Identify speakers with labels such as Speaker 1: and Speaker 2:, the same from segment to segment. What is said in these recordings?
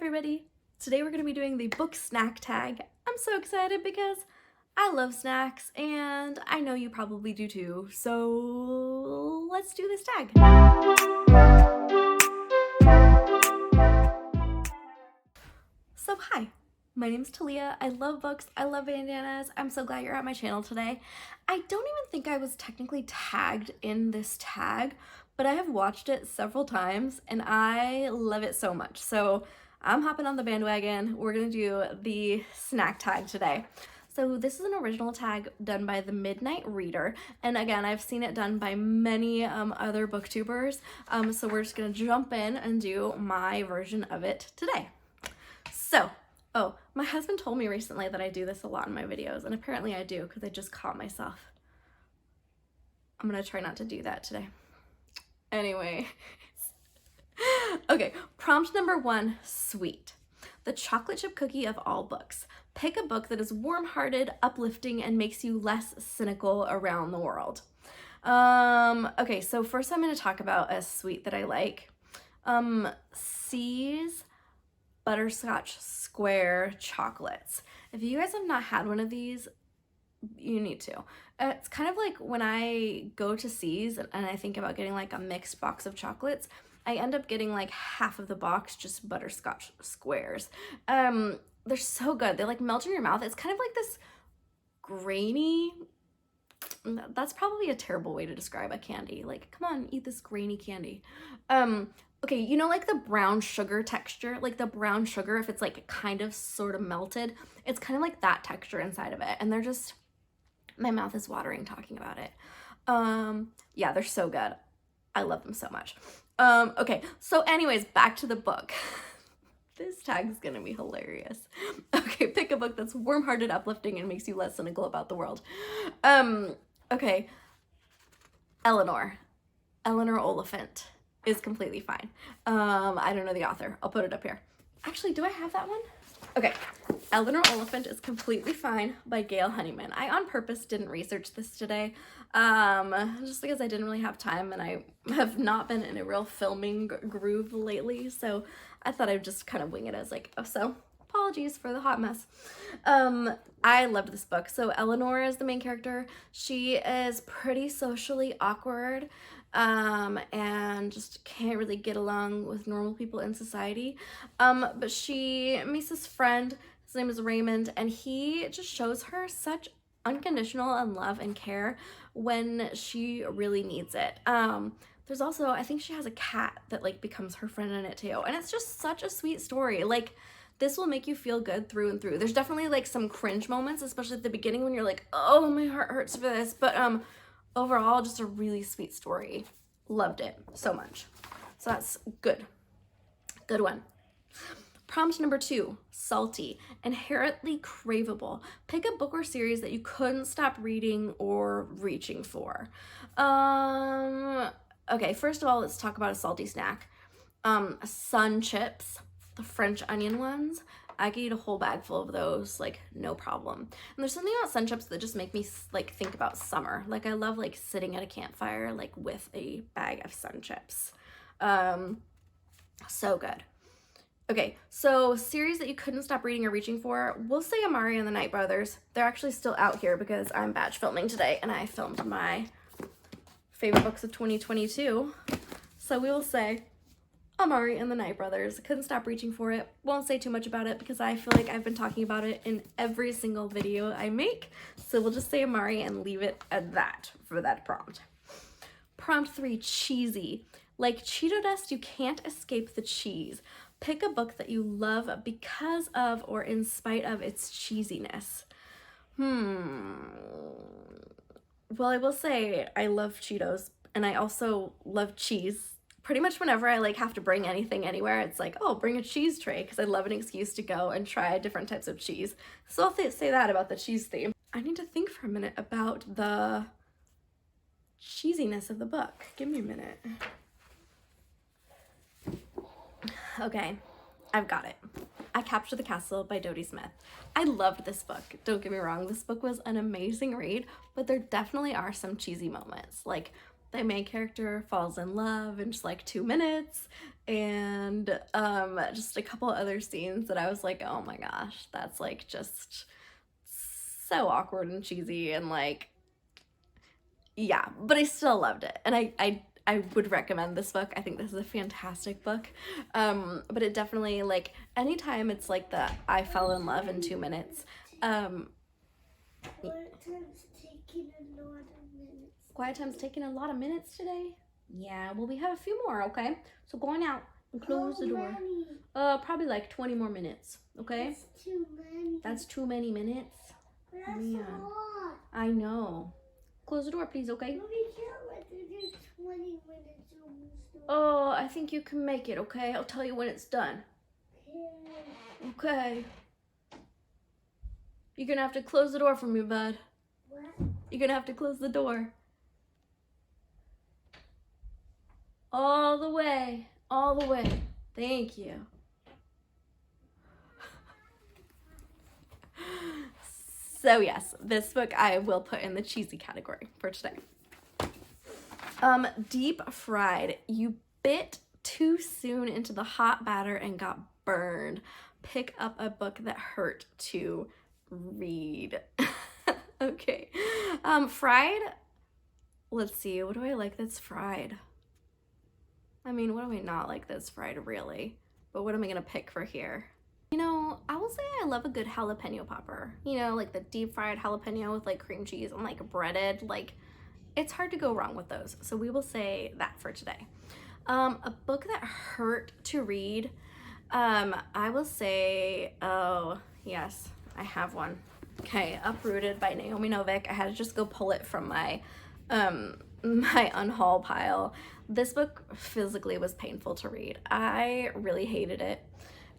Speaker 1: everybody! Today we're going to be doing the book snack tag. I'm so excited because I love snacks and I know you probably do too, so let's do this tag. So hi, my name's Talia. I love books, I love bandanas. I'm so glad you're at my channel today. I don't even think I was technically tagged in this tag, but I have watched it several times and I love it so much. So I'm hopping on the bandwagon. We're gonna do the snack tag today. So this is an original tag done by the Midnight Reader. And again, I've seen it done by many other booktubers. So we're just gonna jump in and do my version of it today. So, my husband told me recently that I do this a lot in my videos, and apparently I do because I just caught myself. I'm gonna try not to do that today. Anyway, okay, prompt number 1, sweet. The chocolate chip cookie of all books. Pick a book that is warm-hearted, uplifting, and makes you less cynical around the world. Okay, so first I'm gonna talk about a sweet that I like. C's butterscotch square chocolates. If you guys have not had one of these, you need to. It's kind of like when I go to C's and I think about getting like a mixed box of chocolates, I end up getting like half of the box just butterscotch squares. They're so good. They like melt in your mouth. It's kind of like this grainy, that's probably a terrible way to describe a candy. Like, come on, eat this grainy candy. Okay, you know, like the brown sugar texture, like the brown sugar, if it's like kind of sort of melted, it's kind of like that texture inside of it. And they're just, my mouth is watering talking about it. Yeah, they're so good. I love them so much. Okay, so anyways, back to the book. This tag is gonna be hilarious. Okay, pick a book that's warm-hearted, uplifting, and makes you less cynical about the world. Okay, Eleanor Oliphant is completely fine. I don't know the author. I'll put it up here. Actually, do I have that one? Okay, Eleanor Oliphant is completely fine by Gail Honeyman. I on purpose didn't research this today, just because I didn't really have time and I have not been in a real filming groove lately, so I thought I'd just kind of wing it as like, oh, so apologies for the hot mess. I loved this book. So Eleanor is the main character. She is pretty socially awkward, and just can't really get along with normal people in society. But she meets this friend, his name is Raymond, and he just shows her such unconditional love and care when she really needs it. There's also, I think she has a cat that like becomes her friend in it too. And it's just such a sweet story. Like, this will make you feel good through and through. There's definitely like some cringe moments, especially at the beginning when you're like, oh, my heart hurts for this. But overall, just a really sweet story. Loved it so much. So that's good. Good one. Prompt number 2, salty, inherently craveable. Pick a book or series that you couldn't stop reading or reaching for. Okay, first of all, let's talk about a salty snack. Sun chips, the French onion ones. I could eat a whole bag full of those, like, no problem. And there's something about sun chips that just make me, like, think about summer. Like, I love, like, sitting at a campfire, like, with a bag of sun chips. So good. Okay, so series that you couldn't stop reading or reaching for, we'll say Amari and the Night Brothers. They're actually still out here because I'm batch filming today, and I filmed my favorite books of 2022. So we will say Amari and the Night Brothers. Couldn't stop reaching for it. Won't say too much about it because I feel like I've been talking about it in every single video I make. So we'll just say Amari and leave it at that for that prompt. Prompt 3, cheesy. Like Cheeto dust, you can't escape the cheese. Pick a book that you love because of or in spite of its cheesiness. Well, I will say I love Cheetos and I also love cheese. Pretty much whenever I like have to bring anything anywhere, it's like, oh, bring a cheese tray because I love an excuse to go and try different types of cheese. So I'll say that about the cheese theme. I need to think for a minute about the cheesiness of the book. Give me a minute. Okay, I've got it. I Capture the Castle by Dodie Smith. I loved this book. Don't get me wrong, this book was an amazing read, but there definitely are some cheesy moments. Like, the main character falls in love in just like 2 minutes, and just a couple other scenes that I was like, oh my gosh, that's like just so awkward and cheesy, and like, yeah, but I still loved it, and I would recommend this book. I think this is a fantastic book. But it definitely, like, anytime it's like the I fell in love in 2 minutes. Quiet time's taking a lot of minutes today. Yeah, well, we have a few more, okay? So go on out and close the door. Probably like 20 more minutes, okay?
Speaker 2: That's too many.
Speaker 1: That's too many minutes.
Speaker 2: That's a lot.
Speaker 1: I know. Close the door, please, okay?
Speaker 2: No, we can't let it do 20 minutes almost.
Speaker 1: Oh, I think you can make it, okay? I'll tell you when it's done. Okay. You're gonna have to close the door for me, bud.
Speaker 2: What?
Speaker 1: You're gonna have to close the door. All the way. All the way. Thank you. So yes, this book I will put in the cheesy category for today. Deep fried. You bit too soon into the hot batter and got burned. Pick up a book that hurt to read. Okay. Fried. Let's see. What do I like that's fried? I mean, what do I not like that's fried, really? But what am I gonna pick for here? You know, I will say I love a good jalapeno popper. You know, like the deep fried jalapeno with like cream cheese and like breaded. Like, it's hard to go wrong with those. So we will say that for today. A book that hurt to read. I will say, oh, yes, I have one. Okay, Uprooted by Naomi Novik. I had to just go pull it from my my unhaul pile. This book physically was painful to read. I really hated it.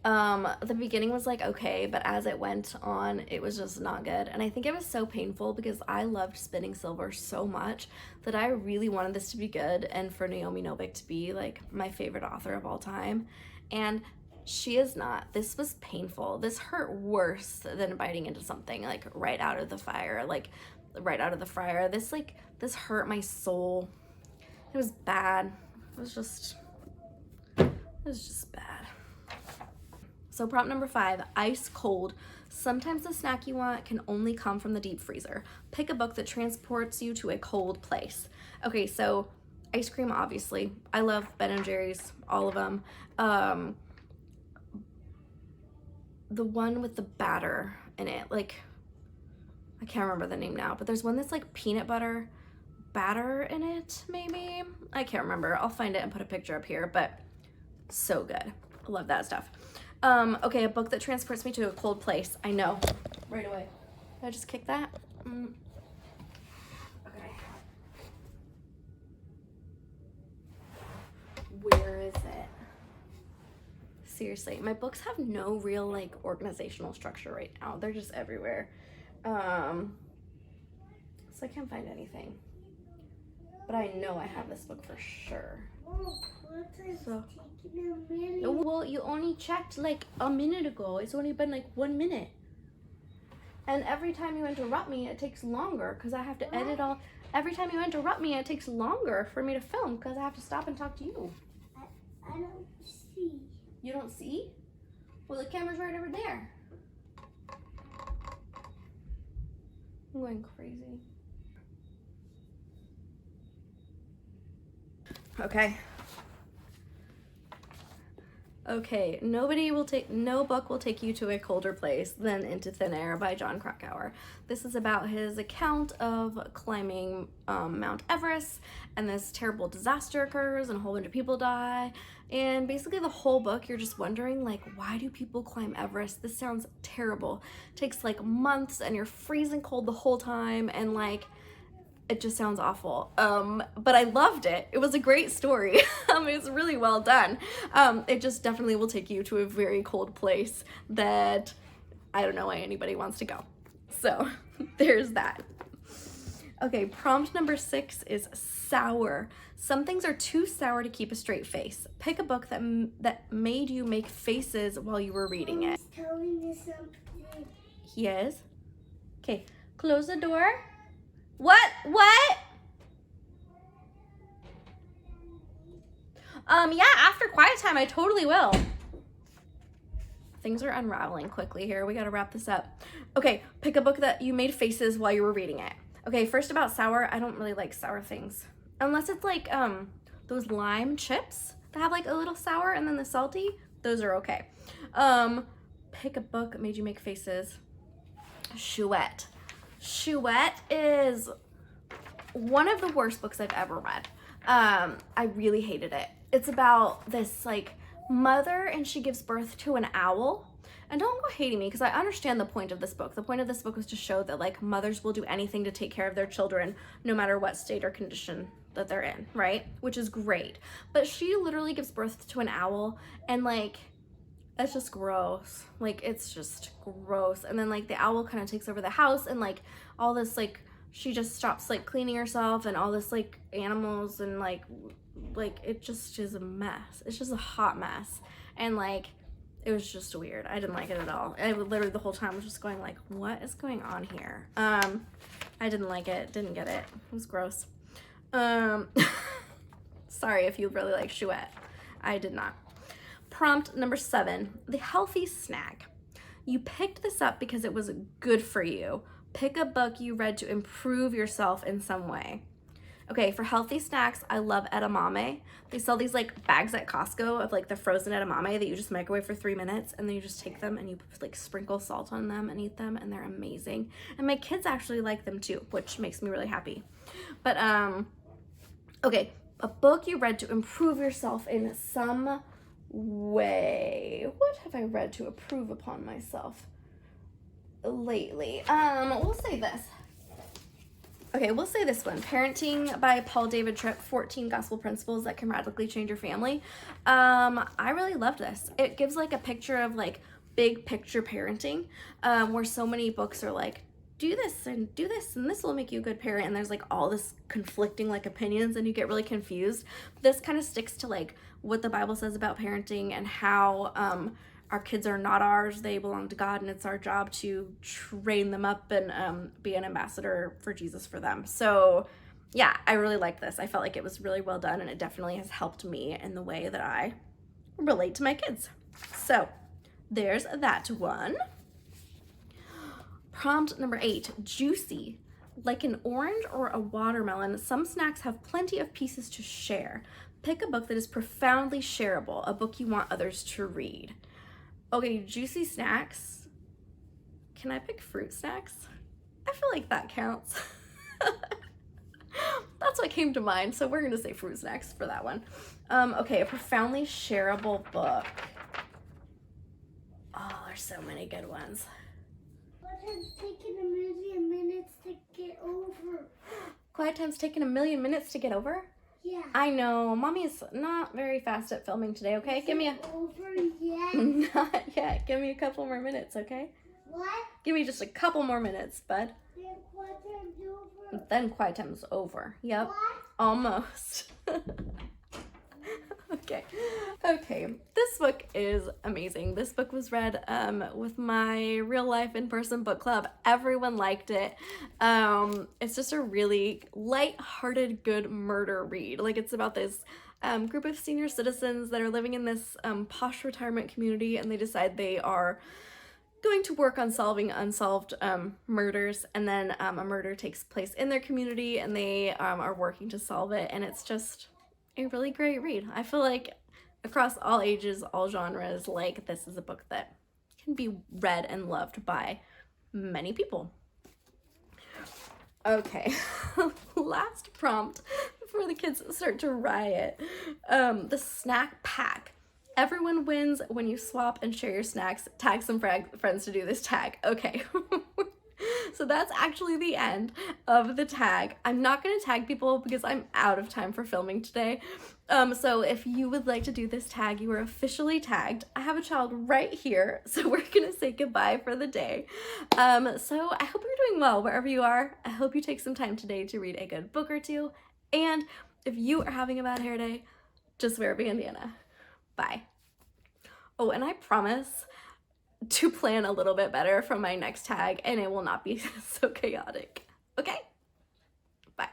Speaker 1: The beginning was like okay, but as it went on, it was just not good. And I think it was so painful because I loved Spinning Silver so much that I really wanted this to be good and for Naomi Novik to be like my favorite author of all time. And she is not. This was painful. This hurt worse than biting into something like right out of the fire, like right out of the fryer. This hurt my soul. It was bad. It was just bad. So prompt number 5, ice cold. Sometimes the snack you want can only come from the deep freezer. Pick a book that transports you to a cold place. Okay, so ice cream, obviously. I love Ben & Jerry's, all of them. The one with the batter in it, like, I can't remember the name now, but there's one that's like peanut butter batter in it, maybe? I can't remember. I'll find it and put a picture up here, but so good. I love that stuff. Okay, a book that transports me to a cold place. I know. Right away. Did I just kick that? Okay. Where is it? Seriously, my books have no real like organizational structure right now. They're just everywhere. So I can't find anything. But I know I have this book for sure. So, well, you only checked like a minute ago. It's only been like 1 minute. And every time you interrupt me, it takes longer because I have to edit all. Every time you interrupt me, it takes longer for me to film because I have to stop and talk to you.
Speaker 2: I don't see.
Speaker 1: You don't see? Well, the camera's right over there. I'm going crazy. Okay. Okay, no book will take you to a colder place than Into Thin Air by Jon Krakauer. This is about his account of climbing Mount Everest, and this terrible disaster occurs and a whole bunch of people die. And basically the whole book, you're just wondering, like, why do people climb Everest? This sounds terrible. It takes like months and you're freezing cold the whole time, and like, it just sounds awful. But I loved it. It was a great story. It's really well done. It just definitely will take you to a very cold place that I don't know why anybody wants to go. So there's that. Okay, prompt number 6 is sour. Some things are too sour to keep a straight face. Pick a book that made you make faces while you were reading it.
Speaker 2: He's telling me something.
Speaker 1: Yes. Okay, close the door. What? Yeah, after quiet time, I totally will. Things are unraveling quickly here. We gotta wrap this up. Okay, pick a book that you made faces while you were reading it. Okay, first about sour. I don't really like sour things. Unless it's like those lime chips that have like a little sour and then the salty. Those are okay. Pick a book that made you make faces. Chouette. Chouette is one of the worst books I've ever read. I really hated it. It's about this like mother and she gives birth to an owl. And don't go hating me because I understand the point of this book. The point of this book was to show that like mothers will do anything to take care of their children no matter what state or condition that they're in, right? Which is great. But she literally gives birth to an owl and like it's just gross. Like it's just gross. And then like the owl kind of takes over the house and like all this like she just stops like cleaning herself and all this like animals and like it just is a mess. It's just a hot mess. And like it was just weird. I didn't like it at all. I literally the whole time was just going like, what is going on here? I didn't like it. Didn't get it. It was gross. Sorry if you really like Chouette. I did not. Prompt number 7, the healthy snack. You picked this up because it was good for you. Pick a book you read to improve yourself in some way. Okay, for healthy snacks, I love edamame. They sell these like bags at Costco of like the frozen edamame that you just microwave for 3 minutes and then you just take them and you like sprinkle salt on them and eat them and they're amazing. And my kids actually like them too, which makes me really happy. But okay, a book you read to improve yourself in some way. What have I read to improve upon myself lately? We'll say this. Okay, we'll say this one. Parenting by Paul David Tripp, 14 Gospel Principles That Can Radically Change Your Family. I really loved this. It gives like a picture of like big picture parenting, where so many books are like, do this and this will make you a good parent. And there's like all this conflicting like opinions and you get really confused. This kind of sticks to like what the Bible says about parenting and how our kids are not ours, they belong to God, and it's our job to train them up and be an ambassador for Jesus for them. So yeah, I really liked this. I felt like it was really well done and it definitely has helped me in the way that I relate to my kids. So there's that one. Prompt number 8, juicy. Like an orange or a watermelon, some snacks have plenty of pieces to share. Pick a book that is profoundly shareable, a book you want others to read. Okay, juicy snacks. Can I pick fruit snacks? I feel like that counts. That's what came to mind, so we're gonna say fruit snacks for that one. Okay, a profoundly shareable book. Oh, there's so many good ones.
Speaker 2: But it's taken a million minutes to get over.
Speaker 1: Quiet Time's taken a million minutes to get over?
Speaker 2: Yeah.
Speaker 1: I know. Mommy's not very fast at filming today, okay? Give me a...
Speaker 2: over yet?
Speaker 1: Not yet. Give me a couple more minutes, okay?
Speaker 2: What?
Speaker 1: Give me just a couple more minutes, bud.
Speaker 2: Then what time's over?
Speaker 1: Then Quiet Time's over. Yep.
Speaker 2: What?
Speaker 1: Almost. Okay. This book is amazing. This book was read with my real life in-person book club. Everyone liked it. It's just a really light-hearted, good murder read. Like it's about this group of senior citizens that are living in this posh retirement community, and they decide they are going to work on solving unsolved murders, and then a murder takes place in their community and they are working to solve it, and it's just a really great read. I feel like across all ages, all genres, like this is a book that can be read and loved by many people. Okay, last prompt before the kids start to riot. The snack pack. Everyone wins when you swap and share your snacks. Tag some friends to do this tag. Okay. So that's actually the end of the tag. I'm not going to tag people because I'm out of time for filming today. So if you would like to do this tag, you are officially tagged. I have a child right here, so we're going to say goodbye for the day. So I hope you're doing well wherever you are. I hope you take some time today to read a good book or two. And if you are having a bad hair day, just wear a bandana. Bye. Oh, and I promise to plan a little bit better for my next tag, and it will not be so chaotic. Okay? Bye.